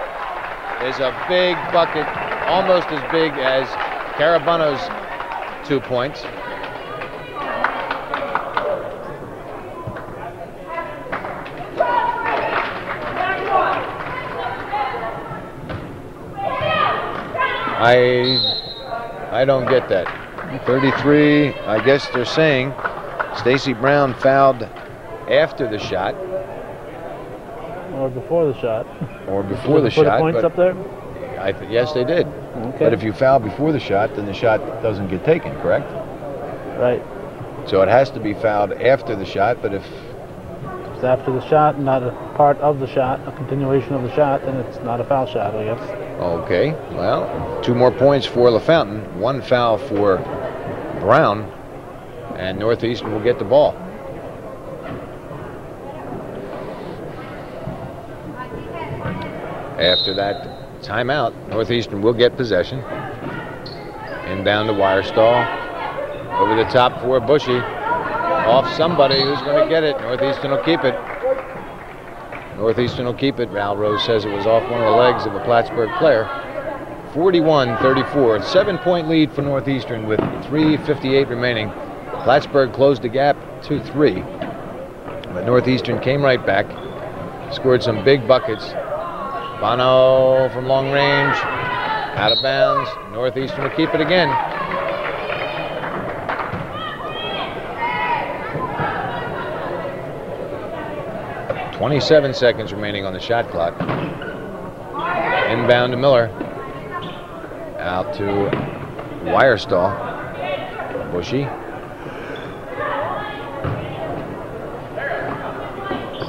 is a big bucket, almost as big as Carabono's 2 points. I don't get that. 33, I guess they're saying Stacy Brown fouled after the shot. Or before the shot. Or before the shot. The points up there? Yes, they did. Okay. But if you foul before the shot, then the shot doesn't get taken, correct? Right. So it has to be fouled after the shot, but if it's after the shot, not a part of the shot, a continuation of the shot, then it's not a foul shot, I guess. Okay, well, 2 more points for LaFountain, 1 foul for Brown, and Northeastern will get the ball. After that timeout, Northeastern will get possession. Inbound to Wirestall. Over the top for Bushy. Off somebody who's going to get it. Northeastern will keep it. Northeastern will keep it. Val Rose says it was off one of the legs of a Plattsburgh player. 41-34. 7-point lead for Northeastern with 3:58 remaining. Plattsburgh closed the gap to 3. But Northeastern came right back. Scored some big buckets. Bono from long range. Out of bounds. Northeastern will keep it again. .27 seconds remaining on the shot clock. Inbound to Miller. Out to Wirestall. Bushy.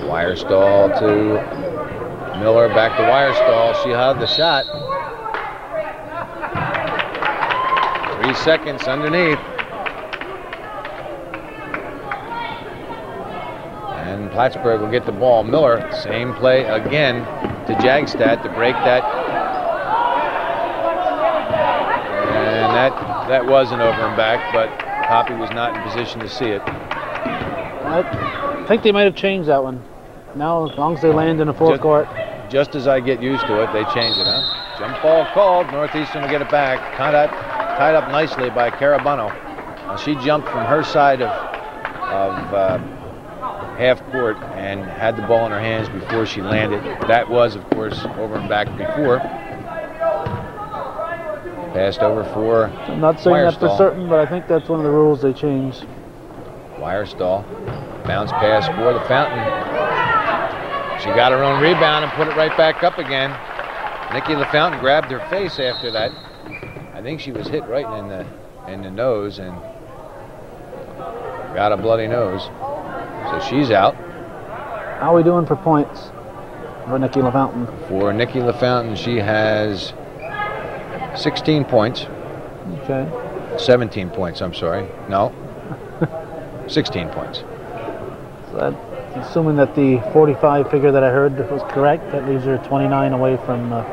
Wirestall to Miller, back to Wirestall. She had the shot. 3 seconds underneath. And Plattsburgh will get the ball. Miller, same play again to Jagstad to break that. And that was an over and back, but Poppy was not in position to see it. I think they might have changed that one. Now, as long as they land in the fourth court. Just as I get used to it, they change it, huh? Jump ball called. Northeastern will get it back. Tied up nicely by Carabono. She jumped from her side of half court and had the ball in her hands before she landed. That was, of course, over and back before. Passed over for I'm not saying that for certain, but I think that's one of the rules they changed. Wirestall. Bounce pass for the Fountain. She got her own rebound and put it right back up again. Nikki LaFountain grabbed her face after that. I think she was hit right in the nose and got a bloody nose. So she's out. How are we doing for points for Nikki LaFountain? For Nikki LaFountain, she has 16 points. Okay. 17 points, I'm sorry. No. 16 points. So that, assuming that the 45 figure that I heard was correct, that leaves her 29 away from the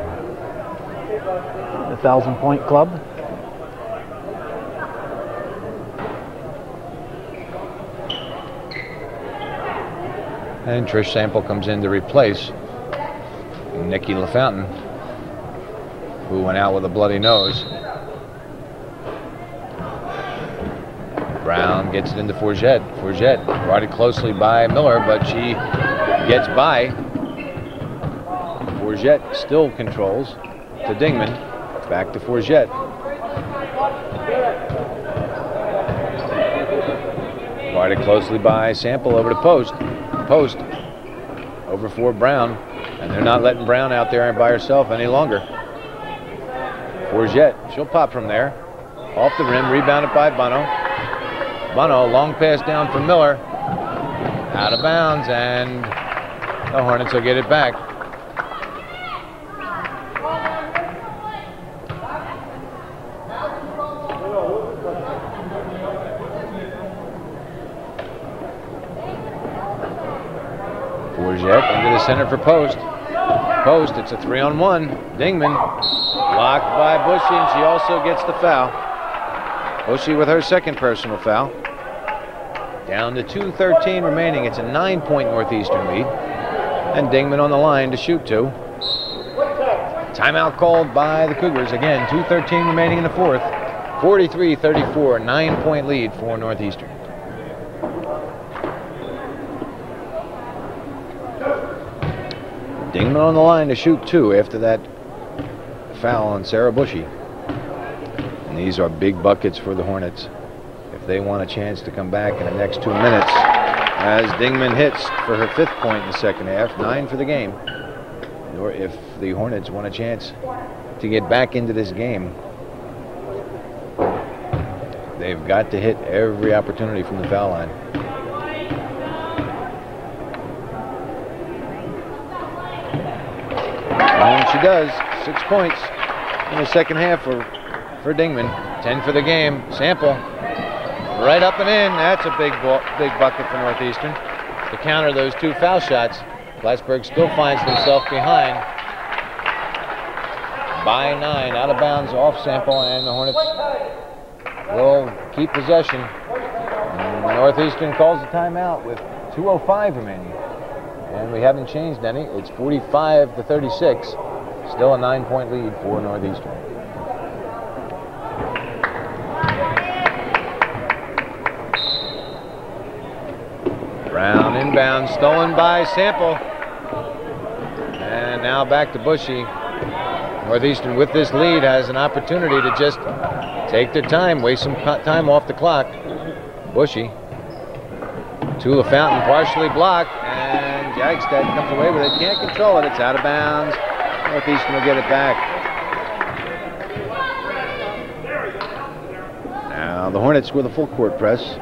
1,000-point club. And Trish Sample comes in to replace Nikki LaFountain, who went out with a bloody nose. Brown gets it into Forget. Forget guarded closely by Miller, but she gets by. Forget still controls to Dingman. Back to Forget. Guarded closely by Sample over to Post. Post over for Brown, and they're not letting Brown out there by herself any longer. Forget, she'll pop from there. Off the rim, rebounded by Bono. Bono, long pass down for Miller. Out of bounds, and the Hornets will get it back. Forget into the center for Post. Post, it's a 3-on-1. Dingman blocked by Bushy, and she also gets the foul. Bushy with her second personal foul. Down to 2:13 remaining. It's a 9-point Northeastern lead. And Dingman on the line to shoot two. Timeout called by the Cougars. Again, 2:13 remaining in the fourth. 43-34, 9-point lead for Northeastern. Dingman on the line to shoot two after that foul on Sarah Bushy. And these are big buckets for the Hornets if they want a chance to come back in the next 2 minutes, as Dingman hits for her 5th point in the second half, 9 for the game. Or if the Hornets want a chance to get back into this game, they've got to hit every opportunity from the foul line. And she does. 6 points in the second half for Dingman. 10 for the game. Sample right up and in. That's a big bucket for Northeastern to counter those 2 foul shots. Plattsburgh still finds themselves behind by 9. Out of bounds off Sample, and the Hornets will keep possession. Northeastern calls a timeout with 2:05 remaining. And we haven't changed any. It's 45-36. Still a 9-point lead for Northeastern. Brown inbound, stolen by Sample. And now back to Bushy. Northeastern with this lead has an opportunity to just take their time, waste some time off the clock. Bushy. To LaFountain, partially blocked, and Jagstad comes away with it. Can't control it. It's out of bounds. Northeastern will get it back. Now the Hornets with a full court press.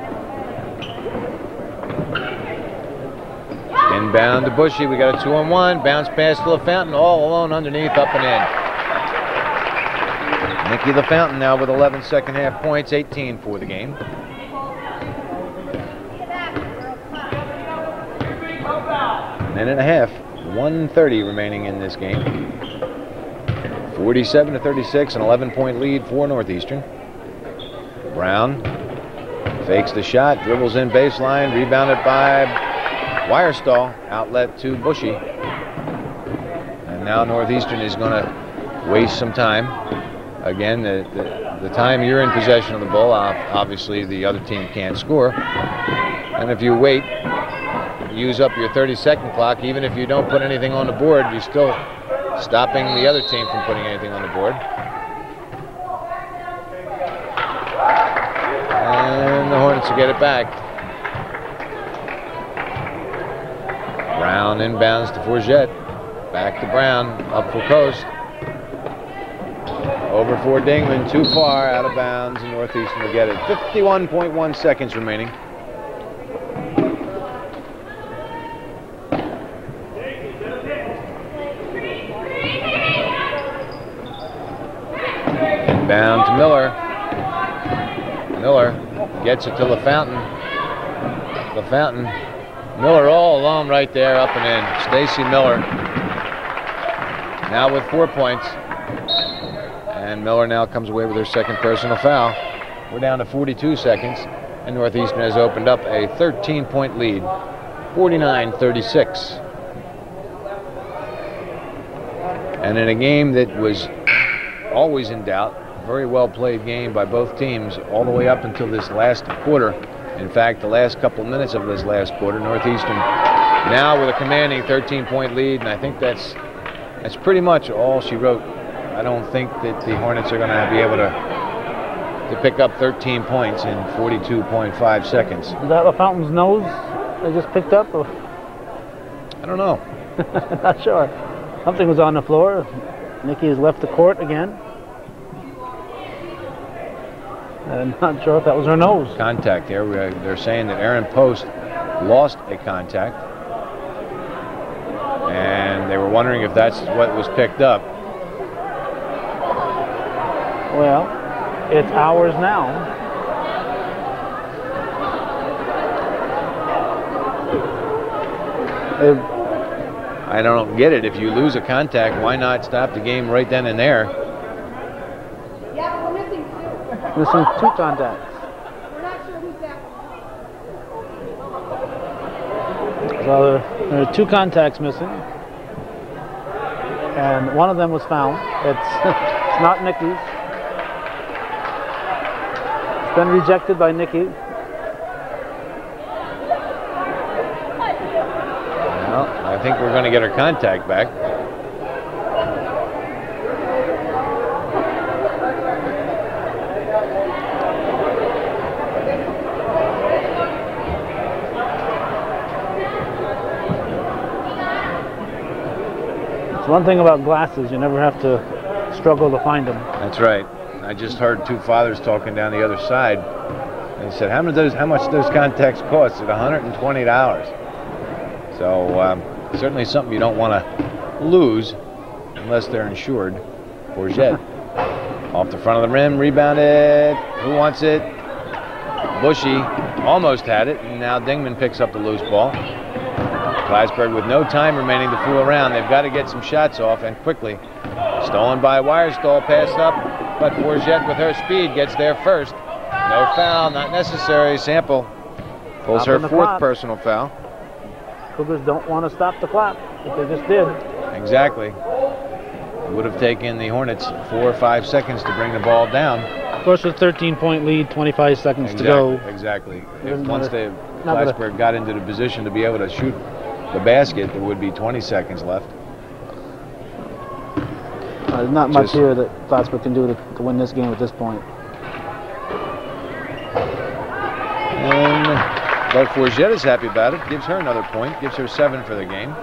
Inbound to Bushy. We got a 2-on-1. Bounce pass to LaFountain. All alone underneath, up and in. Nikki LaFountain now with 11 second half points, 18 for the game. Minute and a half, 1:30 remaining in this game. 47-36, an 11-point lead for Northeastern. Brown fakes the shot, dribbles in baseline, rebounded by Wirestall, outlet to Bushy. And now Northeastern is going to waste some time. Again, the time you're in possession of the ball, obviously the other team can't score. And if you wait, use up your 30-second clock, even if you don't put anything on the board, you're still stopping the other team from putting anything on the board. And the Hornets will get it back. Brown inbounds to Forget. Back to Brown, up for post. Over for Dingman, too far, out of bounds, and Northeastern will get it. 51.1 seconds remaining. Inbound to Miller. Miller gets it to LaFountain. LaFountain. Miller all alone right there, up and in. Stacy Miller now with 4 points. And Miller now comes away with her second personal foul. We're down to 42 seconds, and Northeastern has opened up a 13-point lead, 49-36. And in a game that was always in doubt, very well played game by both teams all the way up until this last quarter. In fact, the last couple minutes of this last quarter, Northeastern now with a commanding 13-point lead, and I think that's pretty much all she wrote. I don't think that the Hornets are going to be able to pick up 13 points in 42.5 seconds. Is that LaFountain's nose they just picked up? Or? I don't know. Not sure. Something was on the floor. Nikki has left the court again. I'm not sure if that was her nose. Contact there. They're saying that Aaron Post lost a contact. And they were wondering if that's what was picked up. Well, it's ours now. I don't get it. If you lose a contact, why not stop the game right then and there? Yeah, but we're missing two. Missing 2 contacts. We're not sure who's that one. So there are 2 contacts missing. And one of them was found. It's not Nikki's. It's been rejected by Nikki. Well, I think we're going to get her contact back. It's one thing about glasses, you never have to struggle to find them. That's right. I just heard 2 fathers talking down the other side. They said, how much those contacts cost? At $120. So certainly something you don't want to lose unless they're insured. Forget. Off the front of the rim, rebounded. Who wants it? Bushy almost had it, and now Dingman picks up the loose ball. Plattsburgh with no time remaining to fool around. They've got to get some shots off, and quickly. Stolen by Wirestall, passed up, but Forget with her speed gets there first. No foul, not necessary. Sample pulls her 4th personal foul. Cougars don't want to stop the clock, but they just did. Exactly. It would have taken the Hornets 4 or 5 seconds to bring the ball down. Of course, with 13-point lead, 25 seconds to go. Exactly. If once Plattsburgh got into the position to be able to shoot the basket, there would be 20 seconds left. There's not much here that Plattsburgh can do to win this game at this point. And but Forget is happy about it. Gives her another point. Gives her 7 for the game.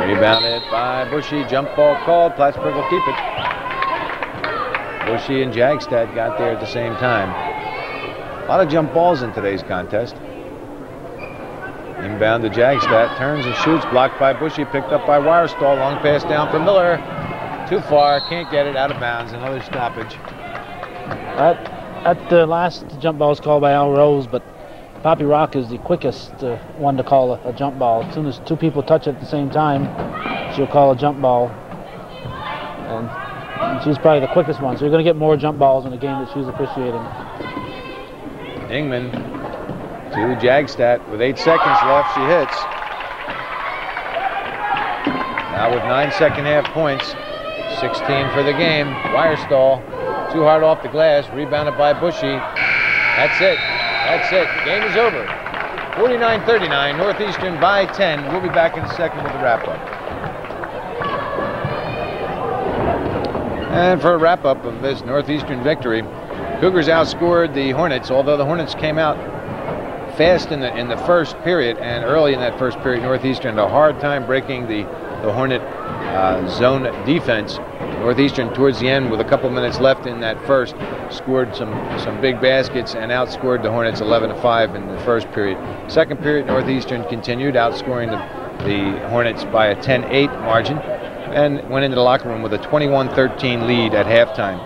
Rebounded by Bushy. Jump ball called. Plattsburgh will keep it. Bushy and Jagstad got there at the same time. A lot of jump balls in today's contest. Inbound to Jagstad. Turns and shoots. Blocked by Bushy. Picked up by Wirestall. Long pass down for Miller. Too far. Can't get it. Out of bounds. Another stoppage. At the last jump ball was called by Al Rose, but Poppy Rock is the quickest one to call a jump ball. As soon as 2 people touch it at the same time, she'll call a jump ball. And she's probably the quickest one, so you're going to get more jump balls in the game that she's officiating. Ingman to Jagstad with 8 seconds left. She hits. Now with 9 second-half points, 16 for the game. Wirestall too hard off the glass, rebounded by Bushy. That's it. That's it. Game is over. 49-39, Northeastern by 10. We'll be back in a second with the wrap-up. And for a wrap-up of this Northeastern victory, Cougars outscored the Hornets, although the Hornets came out fast in the first period, and early in that first period, Northeastern had a hard time breaking the Hornet zone defense. Northeastern, towards the end, with a couple minutes left in that first, scored some big baskets and outscored the Hornets 11-5 in the first period. Second period, Northeastern continued outscoring the Hornets by a 10-8 margin and went into the locker room with a 21-13 lead at halftime.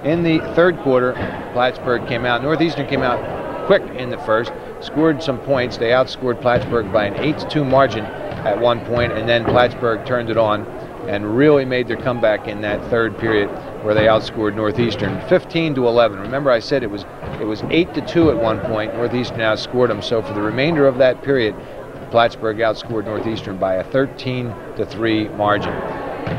In the third quarter, Plattsburgh came out. Northeastern came out quick in the first, scored some points. They outscored Plattsburgh by an 8-2 margin at one point, and then Plattsburgh turned it on and really made their comeback in that third period, where they outscored Northeastern 15-11. Remember, I said it was 8-2 at one point. Northeastern outscored them. So for the remainder of that period, Plattsburgh outscored Northeastern by a 13-3 margin.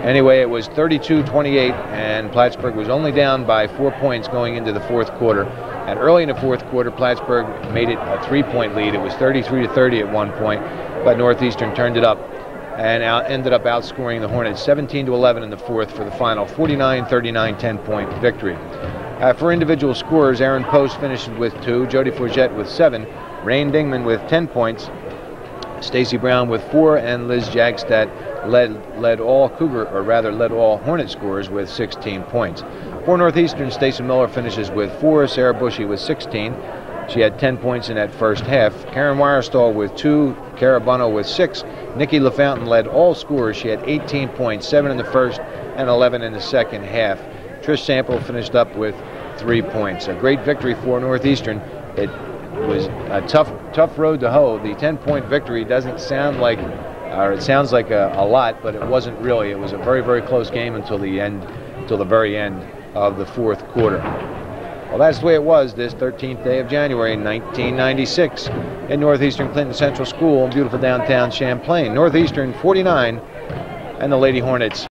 Anyway, it was 32-28, and Plattsburgh was only down by 4 points going into the fourth quarter. And early in the fourth quarter, Plattsburgh made it a 3-point lead. It was 33-30 at one point, but Northeastern turned it up and ended up outscoring the Hornets 17-11 in the fourth for the final 49-39 10-point victory. For individual scorers, Aaron Post finished with 2, Jody Forgette with 7, Rain Dingman with 10 points, Stacy Brown with 4, and Liz Jagstad led all Hornet scorers with 16 points. For Northeastern, Stacy Miller finishes with 4, Sarah Bushy with 16. She had 10 points in that first half. Karen Wirestall with 2, Cara Bono with 6. Nikki LaFountain led all scorers. She had 18 points, 7 in the first and 11 in the second half. Trish Sample finished up with 3 points. A great victory for Northeastern. It was a tough road to hoe. The 10-point victory doesn't sound like, or it sounds like a lot, but it wasn't really. It was a very, very close game until the very end of the fourth quarter. Well, that's the way it was this 13th day of January 1996 in Northeastern Clinton Central School in beautiful downtown Champlain. Northeastern 49 and the Lady Hornets